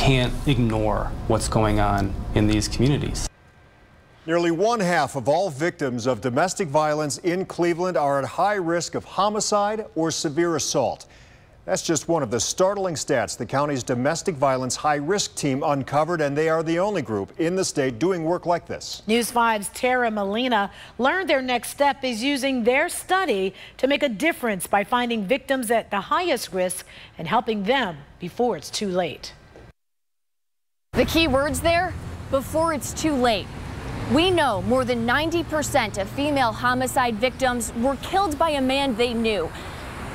can't ignore what's going on in these communities. Nearly 1/2 of all victims of domestic violence in Cleveland are at high risk of homicide or severe assault. That's just one of the startling stats the county's domestic violence high-risk team uncovered, and they are the only group in the state doing work like this. News 5's Tara Molina learned their next step is using their study to make a difference by finding victims at the highest risk and helping them before it's too late. The key words there, before it's too late. We know more than 90% of female homicide victims were killed by a man they knew.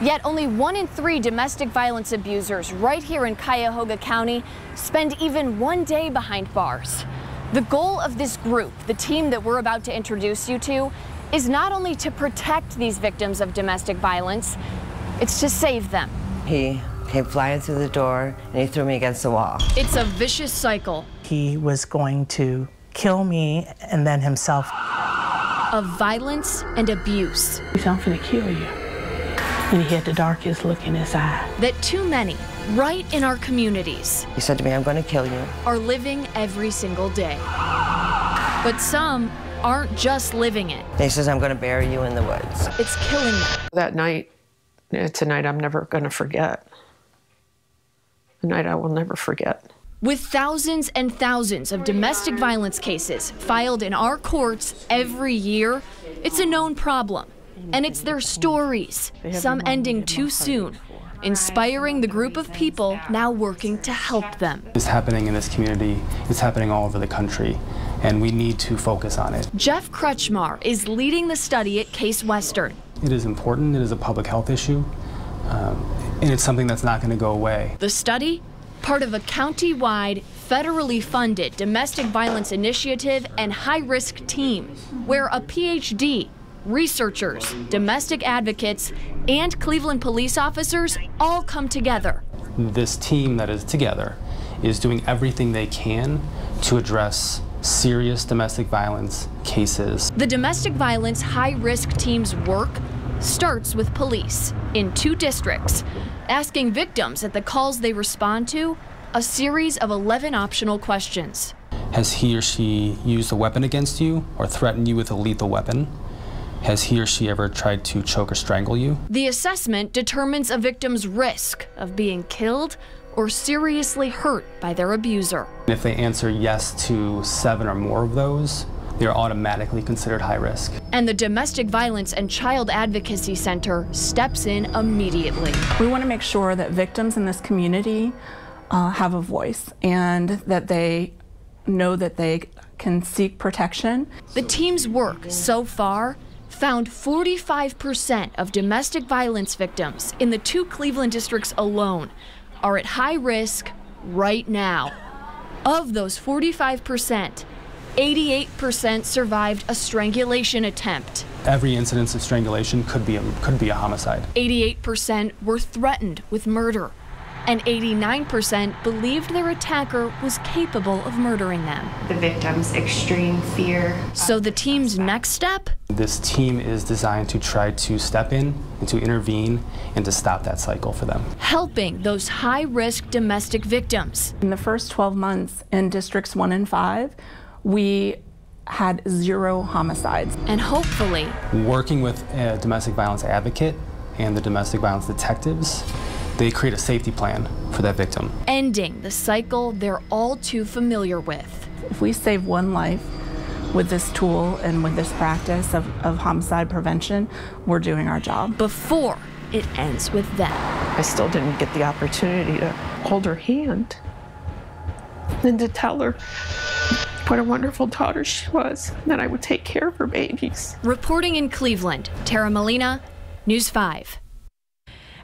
Yet only 1 in 3 domestic violence abusers right here in Cuyahoga County spend even one day behind bars. The goal of this group, the team that we're about to introduce you to, is not only to protect these victims of domestic violence, it's to save them. He came flying through the door and he threw me against the wall. It's a vicious cycle. He was going to kill me and then himself. Of violence and abuse. He said, "I'm finna kill you." And he had the darkest look in his eye. That too many, right in our communities, He said to me, "I'm going to kill you." are living every single day. But some aren't just living it. He says, "I'm going to bury you in the woods." It's killing them. That night, it's a night I'm never going to forget. A night I will never forget. With thousands and thousands of domestic violence cases filed in our courts every year, it's a known problem. And it's their stories, some ending too soon, inspiring the group of people now working to help them. It's happening in this community, it's happening all over the country, and we need to focus on it. Jeff Kretschmar is leading the study at Case Western. It is important, it is a public health issue, and it's something that's not going to go away. The study, part of a county-wide, federally funded domestic violence initiative and high-risk team, where a PhD, researchers, domestic advocates, and Cleveland police officers all come together. This team that is together is doing everything they can to address serious domestic violence cases. The domestic violence high-risk team's work starts with police in 2 districts, asking victims at the calls they respond to a series of 11 optional questions. Has he or she used a weapon against you or threatened you with a lethal weapon? Has he or she ever tried to choke or strangle you? The assessment determines a victim's risk of being killed or seriously hurt by their abuser. If they answer yes to 7 or more of those, they're automatically considered high risk. And the Domestic Violence and Child Advocacy Center steps in immediately. We want to make sure that victims in this community have a voice and that they know that they can seek protection. The team's work so far found 45% of domestic violence victims in the 2 Cleveland districts alone are at high risk right now. Of those 45%, 88% survived a strangulation attempt. Every incidence of strangulation could be a homicide. 88% were threatened with murder, and 89% believed their attacker was capable of murdering them. The victim's extreme fear. So the team's next step? This team is designed to try to step in and to intervene and to stop that cycle for them. Helping those high-risk domestic victims. In the first 12 months in districts 1 and 5, we had 0 homicides. And hopefully, working with a domestic violence advocate and the domestic violence detectives, they create a safety plan for that victim. ending the cycle they're all too familiar with. If we save one life with this tool and with this practice of homicide prevention, we're doing our job. Before it ends with them. I still didn't get the opportunity to hold her hand and to tell her what a wonderful daughter she was, that I would take care of her babies. Reporting in Cleveland, Tara Molina, News 5.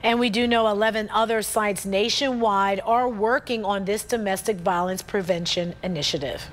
And we do know 11 other sites nationwide are working on this domestic violence prevention initiative.